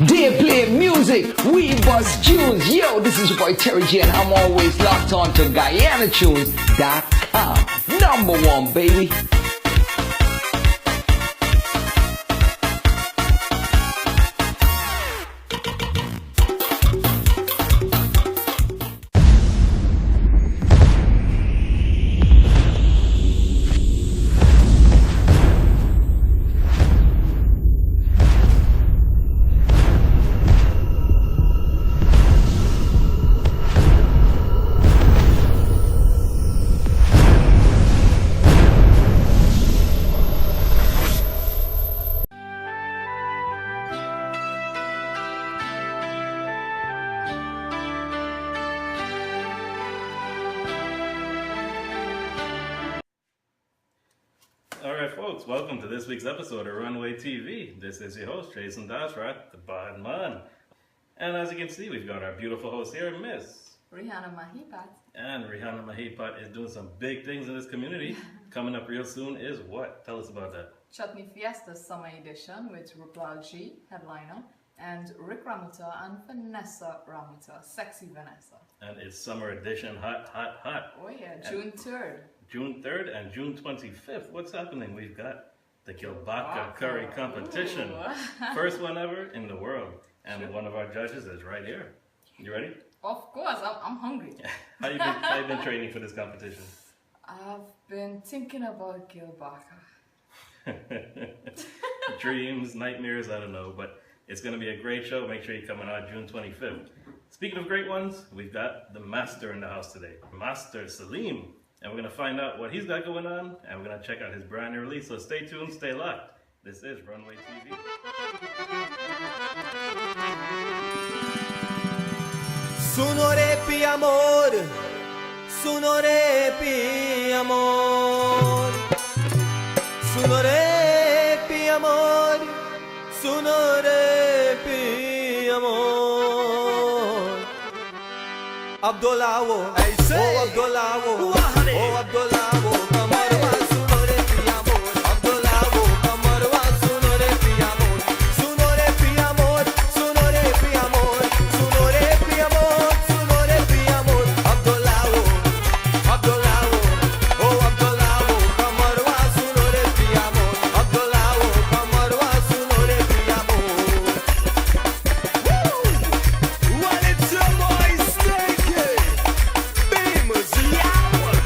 They play music, we bust tunes. Yo, this is your boy Terry J, and I'm always locked on to GuyanaTunes.com. Number one, baby. Alright folks, welcome to this week's episode of Runway TV. This is your host, Jason Dashrat, the bad man. And as you can see, we've got our beautiful host here, Miss Rihanna Mahipat. And Rihanna Mahipat is doing some big things in this community. Coming up real soon is what? Tell us about that. Chutney Fiesta Summer Edition with Rupal G, headliner, and Rick Ramuta and Vanessa Ramuta, Sexy Vanessa. And it's summer edition, hot, hot, hot. Oh yeah, June 3rd. June 3rd and June 25th. What's happening? We've got the Gilbaca Curry competition. First one ever in the world. And one of our judges is right here. You ready? Of course, I'm hungry. How you been training for this competition? I've been thinking about Gilbaca. Dreams, nightmares, I don't know. But it's going to be a great show. Make sure you come on June 25th. Speaking of great ones, we've got the master in the house today. Master Salim. And we're going to find out what he's got going on, and we're going to check out his brand new release. So stay tuned, stay locked. This is Runway TV. Sunorepi amor, sunorepi amor, sunorepi amor, sunorepi amor. Abdolawo, oh Abdolawo, oh Abdolawo, kamarwa sunorepi amor, Abdolawo, kamarwa sunorepi amor, sunorepi amor, sunorepi amor, sunorepi amor, sunorepi amor, Abdolawo, Abdolawo, oh Abdolawo, kamarwa sunorepi amor, Abdolawo, kamarwa sunorepi amor. Well, it's your boy Snake. Beamers, yeah.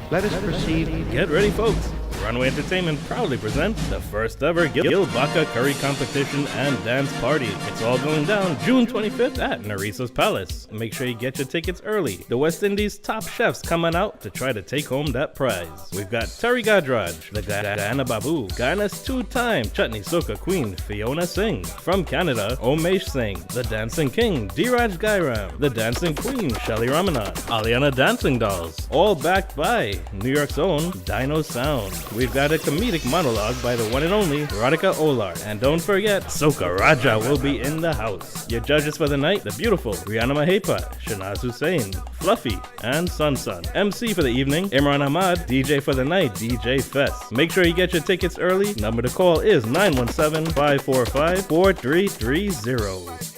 Let us proceed. Get ready, folks. Runway Entertainment proudly presents the first ever Gilbaca Curry Competition and Dance Party. It's all going down June 25th at Narisa's Palace. Make sure you get your tickets early. The West Indies top chefs coming out to try to take home that prize. We've got Terry Gadraj, the Guyana Babu, Guyana's two-time Chutney Soca Queen Fiona Singh. From Canada, Omesh Singh, the Dancing King Dheeraj Gairam, the Dancing Queen Shelly Ramanan, Aliana Dancing Dolls, all backed by New York's own Dino Sound. We've got a comedic monologue by the one and only Radhika Olar. And don't forget, Soca Raja will be in the house. Your judges for the night, the beautiful Rihanna Mahepa, Shanaz Hussain, Fluffy, and Sun Sun. MC for the evening, Imran Ahmad. DJ for the night, DJ Fest. Make sure you get your tickets early. Number to call is 917-545-4330.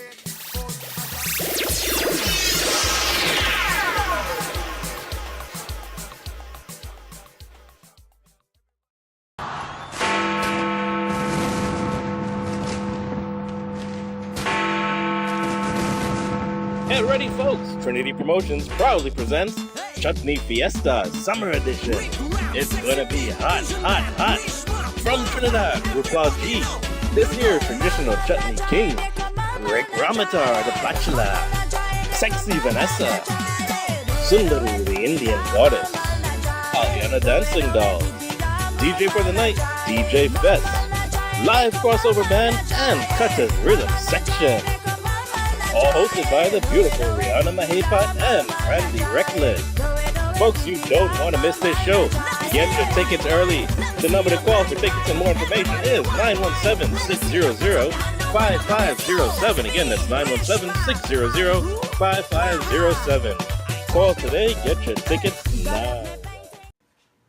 Get ready, folks! Trinity Promotions proudly presents Chutney Fiesta Summer Edition. It's gonna be hot, hot, hot! From Trinidad, RuPaul G, this year's traditional chutney king, Rick Ramatar, the Bachelor, Sexy Vanessa, Sundaru, the Indian Goddess, Aliana Dancing Dolls, DJ for the night, DJ Fest, live crossover band, and Cutter's Rhythm Section. All hosted by the beautiful Rihanna Mahepa and Randy Reckless. Folks, you don't want to miss this show. Get your tickets early. The number to call for tickets and more information is 917-600-5507. Again, that's 917-600-5507. Call today, get your tickets now.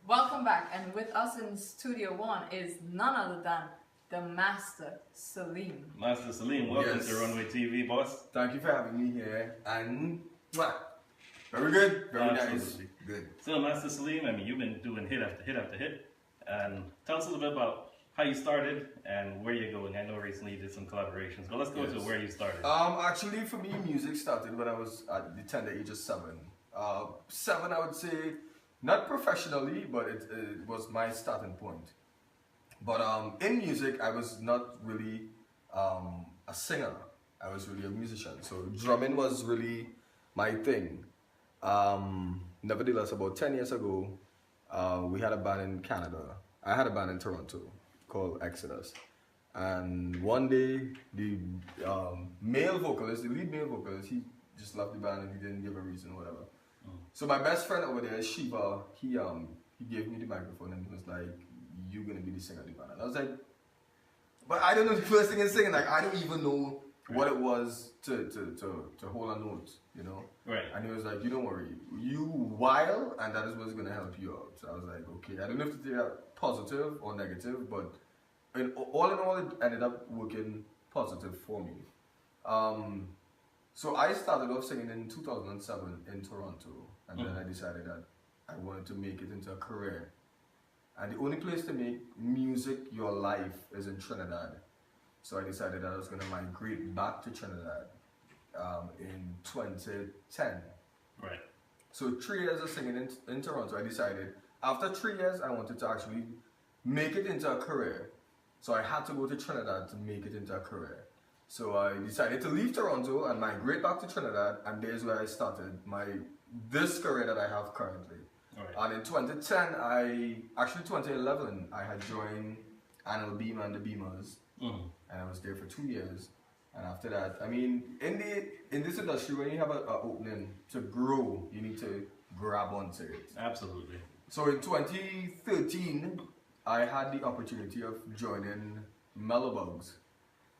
Welcome back, and with us in Studio 1 is none other than the Master Salim. Master Salim, welcome to Runway TV, boss. Thank you for having me here. And very good, very nice. Absolutely. Good. So, Master Salim, I mean, you've been doing hit after hit after hit. And tell us a little bit about how you started and where you're going. I know recently you did some collaborations, but let's go to where you started. Actually, for me, music started when I was at the tender age of 7. 7, I would say, not professionally, but it was my starting point. But in music, I was not really a singer. I was really a musician. So drumming was really my thing. Nevertheless, about 10 years ago, we had a band in Canada. I had a band in Toronto called Exodus. And one day, the male vocalist, the lead male vocalist, he just left the band and he didn't give a reason, whatever. So my best friend over there, Shiva, he gave me the microphone and he was like, "You're gonna be the singer of the band." And I was like, but I don't know the first thing in singing. Like, I don't even know what it was to hold a note, you know? Right. And he was like, "You don't worry, you while, and that is what's gonna help you out." So I was like, okay, I don't know if to take that positive or negative, but all in all, it ended up working positive for me. So I started off singing in 2007 in Toronto, and then I decided that I wanted to make it into a career. And the only place to make music your life is in Trinidad. So I decided that I was going to migrate back to Trinidad in 2010. Right. So 3 years of singing in Toronto, I decided after 3 years I wanted to actually make it into a career. So I had to go to Trinidad to make it into a career. So I decided to leave Toronto and migrate back to Trinidad, and there's where I started this career that I have currently. Right. And in 2011, I had joined Anil Beamer and the Beamers, and I was there for 2 years. And after that, I mean, in this industry, when you have an opening to grow, you need to grab onto it. Absolutely. So in 2013, I had the opportunity of joining Mellowbugs,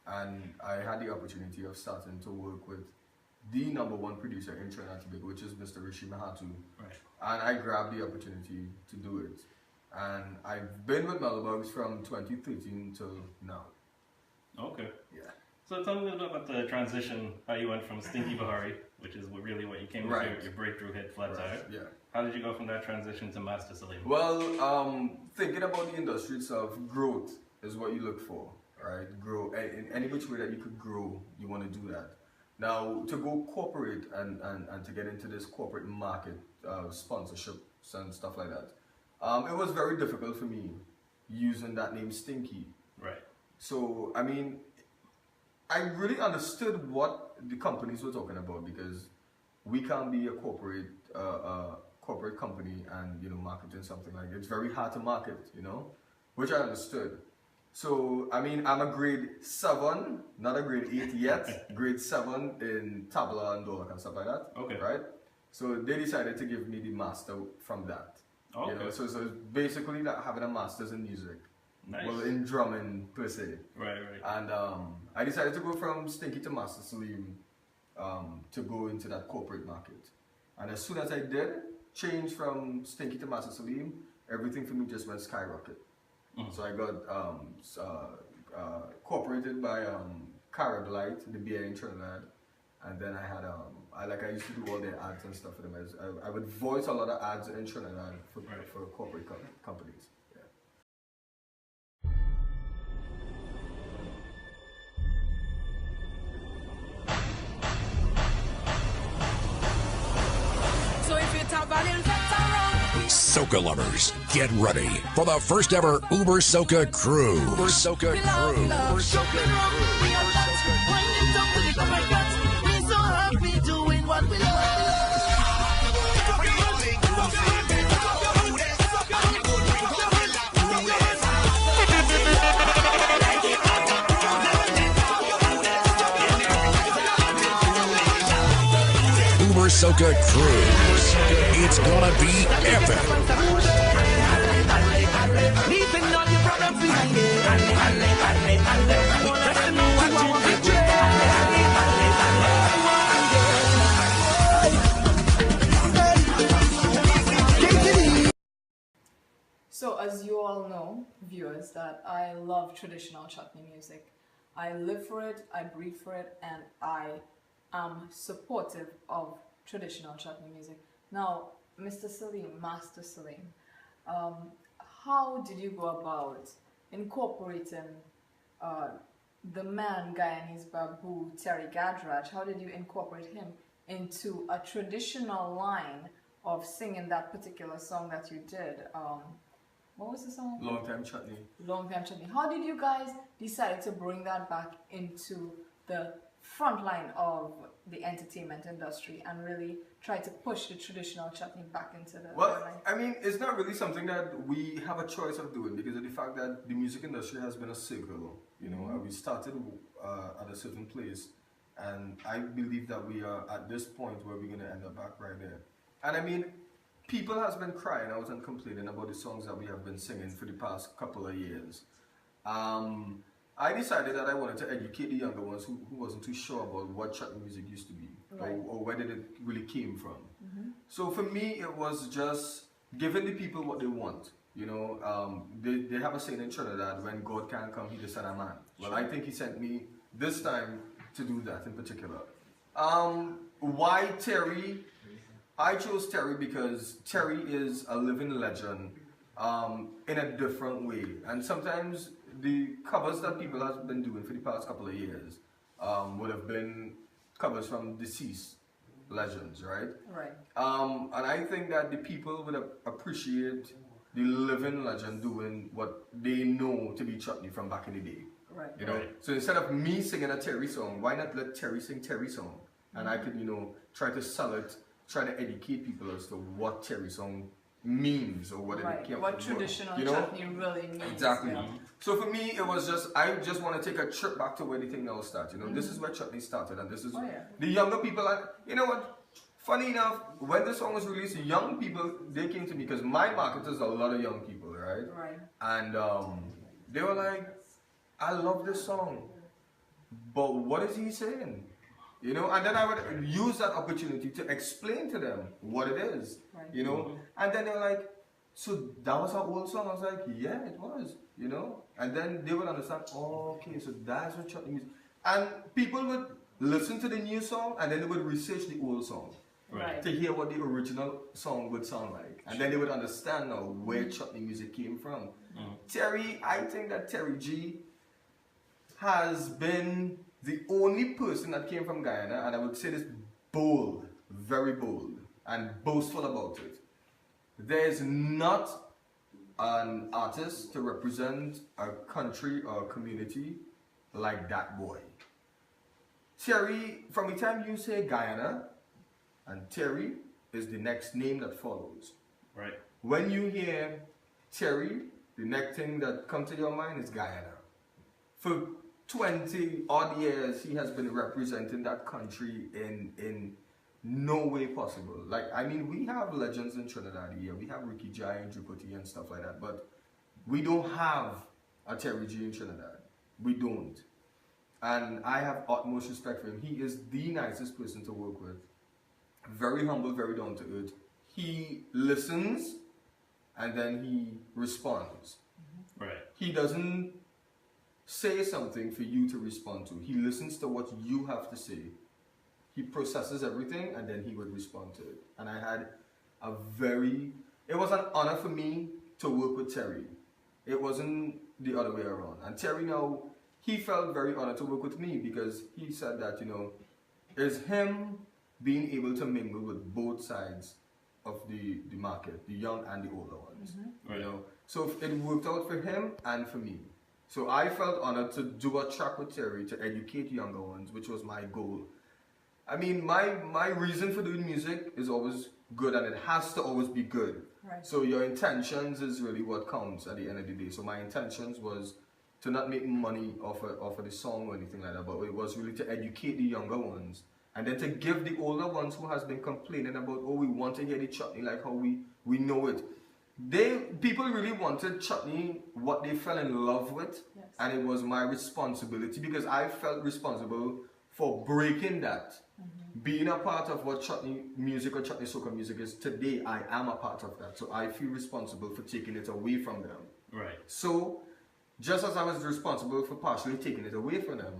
and I had the opportunity of starting to work with the #1 producer in Trinidad and Tobago, which is Mr. Rishi Mahatu. Right. And I grabbed the opportunity to do it. And I've been with Mellowbugs from 2013 till now. Okay. Yeah. So tell me a little bit about the transition, how you went from Stinky Bahari, which is really what you came with your breakthrough hit, Flat Tire. Yeah. How did you go from that transition to Master Salim? Well, thinking about the industry itself, growth is what you look for, right? Grow. In any which way that you could grow, you want to do that. Now, to go corporate and to get into this corporate market, sponsorship and stuff like that. It was very difficult for me using that name Stinky. Right. So, I mean, I really understood what the companies were talking about, because we can't be a corporate company and, you know, marketing something like that. It's very hard to market, you know, which I understood. So, I mean, I'm a grade 7, not a grade 8 yet, grade 7 in tabla and dolac and stuff like that. Okay. Right? So they decided to give me the master from that. Okay. You know, so it's basically like having a master's in music. Nice. Well, in drumming per se. Right. And I decided to go from Stinky to Master Salim to go into that corporate market. And as soon as I did change from Stinky to Master Salim, everything for me just went skyrocket. So I got cooperated by Carib Light, the beer in Trinidad, and then I had I used to do all their ads and stuff for them. I would voice a lot of ads in Trinidad for corporate companies. So if you talk about it, that's around. Soca lovers, get ready for the first ever Uber Soca Cruise. Uber Soca Cruise. Uber Soca Cruise. We are dance, wind it up to the cover. We so happy doing what we love. Uber Soca Cruise. It's gonna be epic. Leaving all your problems behind it. Let them know what you did. So as you all know, viewers, that I love traditional chutney music. I live for it, I breathe for it, and I am supportive of traditional chutney music. Now, Mr. Salim, Master Salim, how did you go about incorporating the man Guyanese Babu, Terry Gadrach? How did you incorporate him into a traditional line of singing that particular song that you did? What was the song? Long Time Chutney. Long Time Chutney. How did you guys decide to bring that back into the front line of the entertainment industry and really try to push the traditional chutney back into the Well, line? I mean, it's not really something that we have a choice of doing, because of the fact that the music industry has been a circle. You know, we started at a certain place, and I believe that we are at this point where we're going to end up back right there. And I mean, people has been crying out and complaining about the songs that we have been singing for the past couple of years. I decided that I wanted to educate the younger ones who wasn't too sure about what chutney music used to be, Right. or where did it really came from. So for me, it was just giving the people what they want. You know, they have a saying in Trinidad, when God can't come, he just sent a man. Well, I think he sent me this time to do that in particular. Why Terry? I chose Terry because Terry is a living legend in a different way. And sometimes the covers that people have been doing for the past couple of years would have been covers from deceased legends, right? Right. And I think that the people would appreciate the living legend doing what they know to be chutney from back in the day. Right. You know, Right. so instead of me singing a Terry song, why not let Terry sing Terry song? And I could, you know, try to sell it, try to educate people as to what Terry song means, or what Right. it came What from, traditional you know? chutney really means. Exactly. Yeah. So for me, it was just, I just want to take a trip back to where the thing all started. You know, this is where chutney started, and this is Oh, yeah. the younger people. And you know what? Funny enough, when the song was released, young people, they came to me, because my market is a lot of young people, right? Right. And they were like, I love this song, but what is he saying? You know, and then I would use that opportunity to explain to them what it is, Right. you know, and then they were like, so that was our old song? I was like, yeah, it was, you know, and then they would understand, oh, okay, so that's what chutney music, and people would listen to the new song, and then they would research the old song Right. to hear what the original song would sound like, and then they would understand now where chutney music came from. Terry, I think that Terry G has been the only person that came from Guyana, and I would say this bold, very bold, and boastful about it, there's not an artist to represent a country or a community like that boy. Terry, from the time you say Guyana, and Terry is the next name that follows. Right. When you hear Terry, the next thing that comes to your mind is Guyana. For 20 odd years, he has been representing that country in no way possible. Like, I mean, we have legends in Trinidad here. We have Ricky Jai and Drupati and stuff like that, but we don't have a Terry G in Trinidad. We don't. And I have utmost respect for him. He is the nicest person to work with. Very humble, very down to earth. He listens and then he responds. Right. He doesn't say something for you to respond to. He listens to what you have to say. He processes everything and then he would respond to it. And I had it was an honor for me to work with Terry. It wasn't the other way around. And Terry now, he felt very honored to work with me because he said that, you know, it's him being able to mingle with both sides of the market, the young and the older ones. Right. You know, so it worked out for him and for me. So I felt honored to do a track with Terry to educate younger ones, which was my goal. I mean, my reason for doing music is always good, and it has to always be good. Right. So your intentions is really what counts at the end of the day. So my intentions was to not make money off of the song or anything like that, but it was really to educate the younger ones. And then to give the older ones who has been complaining about, oh, we want to hear the chutney like how we know it. People really wanted chutney, what they fell in love with, Yes. and it was my responsibility because I felt responsible for breaking that. Being a part of what chutney music or chutney soca music is today, I am a part of that. So I feel responsible for taking it away from them. Right. So, just as I was responsible for partially taking it away from them,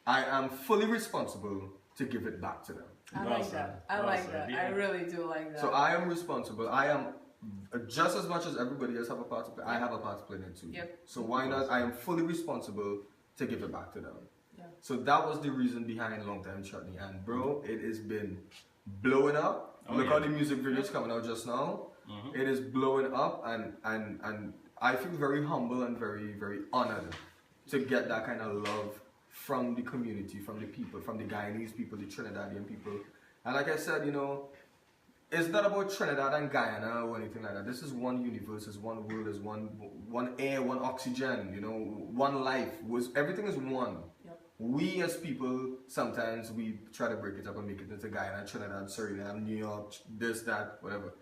I am fully responsible to give it back to them. I Well like said. that. I Well like said. that. Yeah. I really do like that. So I am responsible. I am just as much as everybody else have a part to play. I have a part to play in it too. Yep. So why not? I am fully responsible to give it back to them. Yeah. So that was the reason behind Long Time Chutney. And bro, it has been blowing up. Oh, Look yeah. how the music video is coming out just now. It is blowing up, and I feel very humble and very, very honored to get that kind of love from the community, from the people, from the Guyanese people, the Trinidadian people. And like I said, you know, it's not about Trinidad and Guyana or anything like that. This is one universe, it's one world, it's one air, one oxygen, you know, one life. Everything is one. Yep. We as people, sometimes we try to break it up and make it into Guyana, Trinidad, Suriname, New York, this, that, whatever.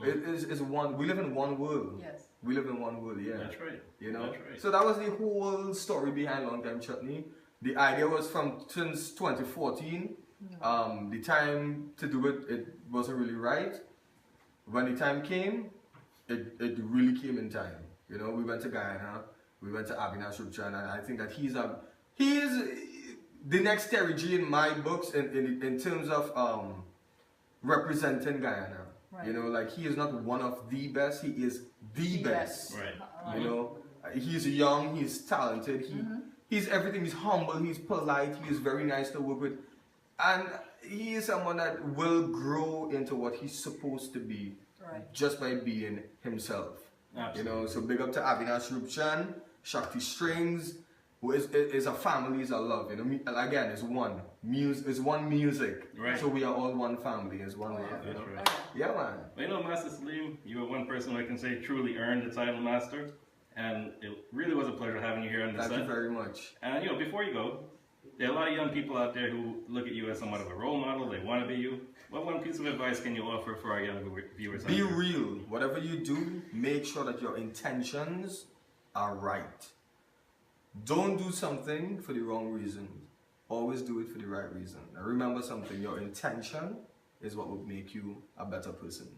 It's one. We live in one world. Yes. We live in one world, yeah. That's right. You know? That's right. So that was the whole story behind Long Time Chutney. The idea was since 2014. The time to do it wasn't really right. When the time came, it really came in time. You know, we went to Guyana, we went to Avinash Rupchan, and I think that he's the next Terry G in my books in terms of representing Guyana. Right. You know, like he is not one of the best, he is the best. Right. You know, he's young, he's talented, he's everything, he's humble, he's polite, he is very nice to work with. And he is someone that will grow into what he's supposed to be just by being himself. Absolutely. You know, so big up to Avinash Rupchan, Shakti Strings, who is a family, is a love. You know, again, it's one. It's one music. Right. So we are all one family, it's one love. You That's know? right. Yeah, man. Well, you know, Master Salim, you are one person who I can say truly earned the title Master. And it really was a pleasure having you here on the set. Thank you very much. And, you know, before you go, there are a lot of young people out there who look at you as somewhat of a role model. They want to be you. What one piece of advice can you offer for our young viewers? Be real. Whatever you do, make sure that your intentions are right. Don't do something for the wrong reason. Always do it for the right reason. Now remember something, your intention is what will make you a better person.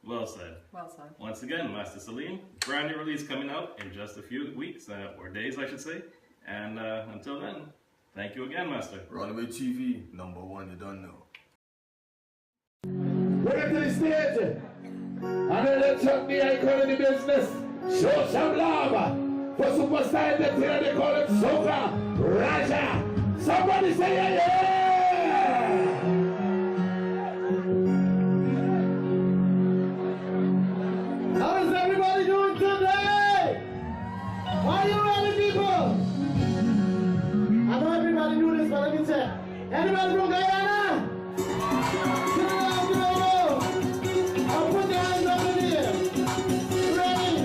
Well said. Well said. Once again, Master Salim, brand new release coming out in just a few weeks, or days I should say. And until then, thank you again, Master. Runway TV, #1, you don't know. Welcome to the stage. Another chutney icon in the business. Show some love for superstar entertainer. They call it Soca Raja. Somebody say yeah! Anybody from Guyana? Put it out, put it out. I'll put your hands up in here. Ready?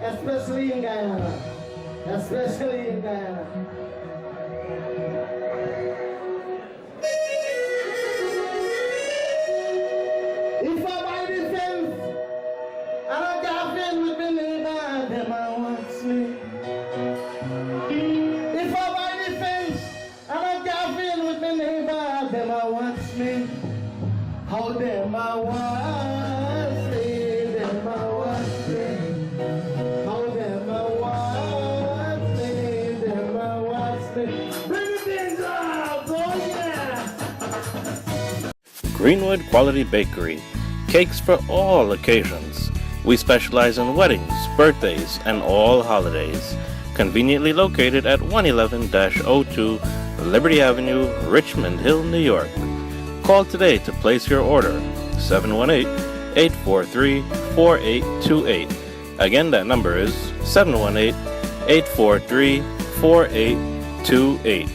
Especially in Guyana. Especially in Guyana. If I buy this fence, and I got fence with me neighbor, them I want me. If I buy this fence, and I got fence with me neighbor, them I want me. How them I want me, them I want me. Greenwood Quality Bakery. Cakes for all occasions. We specialize in weddings, birthdays, and all holidays. Conveniently located at 111-02 Liberty Avenue, Richmond Hill, New York. Call today to place your order. 718-843-4828. Again, that number is 718-843-4828.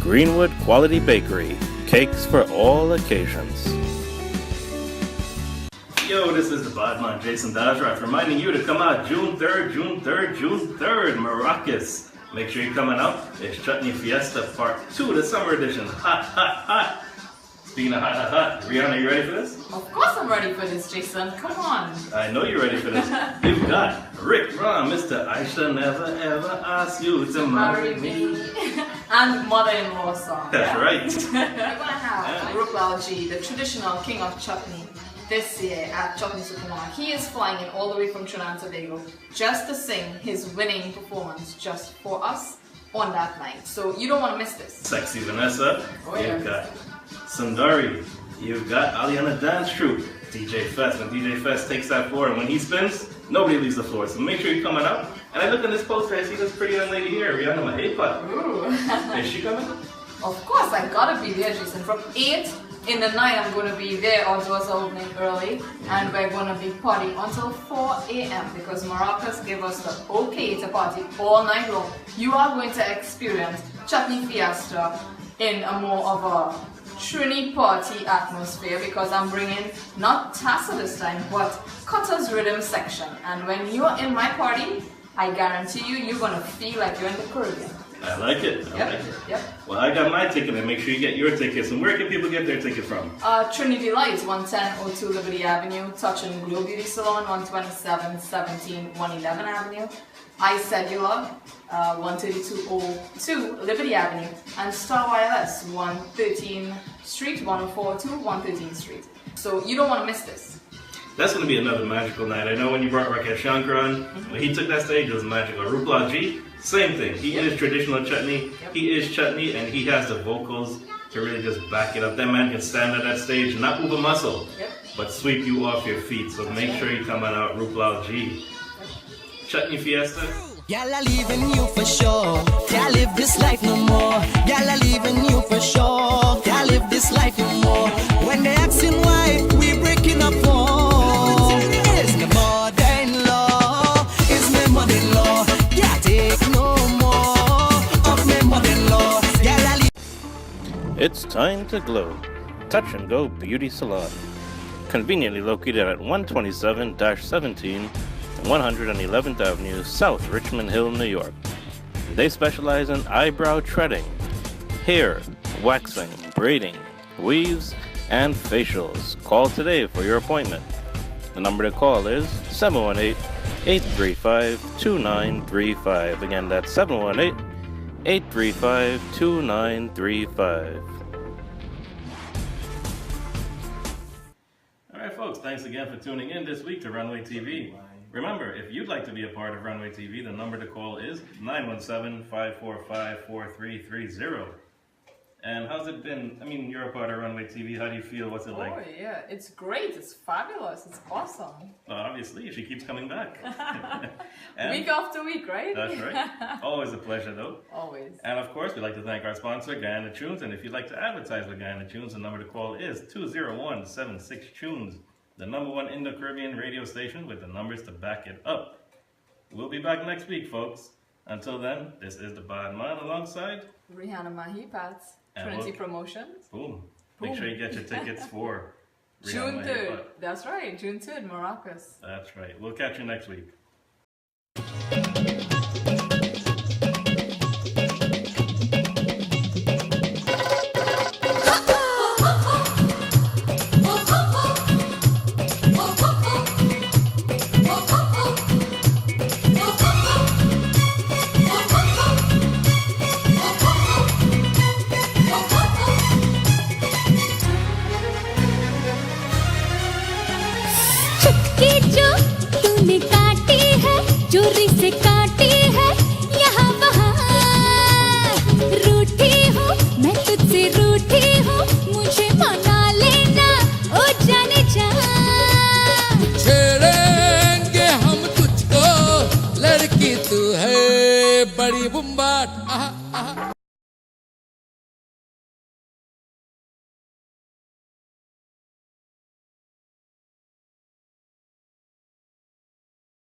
Greenwood Quality Bakery. Cakes for all occasions. Yo, this is the Badman Jason Dajrat reminding you to come out June 3rd, Maracas. Make sure you're coming out. It's Chutney Fiesta Part 2, the summer edition. Hot, hot, hot. Speaking of hot, hot, hot, Rihanna, you ready for this? Of course I'm ready for this, Jason. Come on. I know you're ready for this. You've got Rick Ron, Mr. I shall never ever ask you to marry me. And mother-in-law song. That's right. We're gonna have Rupal G, the traditional king of chutney, this year at Chutney Supermarket. He is flying in all the way from Trinidad and Tobago just to sing his winning performance just for us on that night. So you don't want to miss this. Sexy Vanessa. Oh, yeah. You've got Sundari. You've got Aliana Dance Troupe. DJ Fest. When DJ Fest takes that floor and when he spins, nobody leaves the floor. So make sure you're coming out. And I look at this poster, I see this pretty young lady here, Rihanna Maheput. Ooh. Is she coming? Of course, I gotta be there, Jason. From 8 in the night, I'm gonna be there. Our doors are opening early, and we're gonna be partying until 4 a.m. because Maracas gave us the okay to party all night long. You are going to experience Chutney Fiesta in a more of a Trini party atmosphere because I'm bringing not Tassa this time, but Cutter's Rhythm section. And when you're in my party, I guarantee you, you're gonna feel like you're in the Caribbean. I like it. I like it. Yep. Well, I got my ticket, and make sure you get your tickets. And where can people get their ticket from? Trinity Lights, 11002 Liberty Avenue, Touch and Glow Beauty Salon, 12717 111 Avenue, iCellular, 13202 Liberty Avenue, and Star Wireless, 113 Street, 1042 113 Street. So you don't want to miss this. That's going to be another magical night. I know when you brought Rakesh Shankar on, when he took that stage, it was magical. Rupal G, same thing. He is traditional chutney. He is chutney, and he has the vocals to really just back it up. That man can stand on that stage and not move a muscle, but sweep you off your feet. So make sure you come on out, Rupal G. Chutney Fiesta. Y'all are leaving you for sure. Can't live this life no more. Y'all are leaving you for sure. Can't live this life no more. When they asking why we breaking up for, it's my mother-in-law. It's my mother-in-law. Can't take no more of my mother-in-law. Y'all are It's time to glow. Touch and Go Beauty Salon. Conveniently located at 127-17 111th Avenue, South Richmond Hill, New York. They specialize in eyebrow treading, hair, waxing, braiding, weaves, and facials. Call today for your appointment. The number to call is 718-835-2935. Again, that's 718-835-2935. All right, folks, thanks again for tuning in this week to Runway TV. Remember, if you'd like to be a part of Runway TV, the number to call is 917-545-4330. And how's it been? I mean, you're a part of Runway TV. How do you feel? What's it like? Oh yeah, it's great. It's fabulous. It's awesome. Well, obviously, she keeps coming back. Week after week, right? That's right. Always a pleasure, though. Always. And of course, we'd like to thank our sponsor, Guyana Tunes. And if you'd like to advertise with Guyana Tunes, the number to call is 201-76-TUNES. The #1 Indo-Caribbean radio station with the numbers to back it up. We'll be back next week, folks. Until then, this is the Bad Man alongside Rihanna Maheput, Trinity Promotions. Boom. Make sure you get your tickets for June 3rd. That's right, June 3rd, Maracas. That's right. We'll catch you next week. चोरी से काटी है यहाँ वहाँ रूठी हूँ मैं तुझसे रूठी हूँ मुझे मना लेना ओ जाने जा छेड़ेंगे हम तुझको लड़की तू है बड़ी बुम्बाट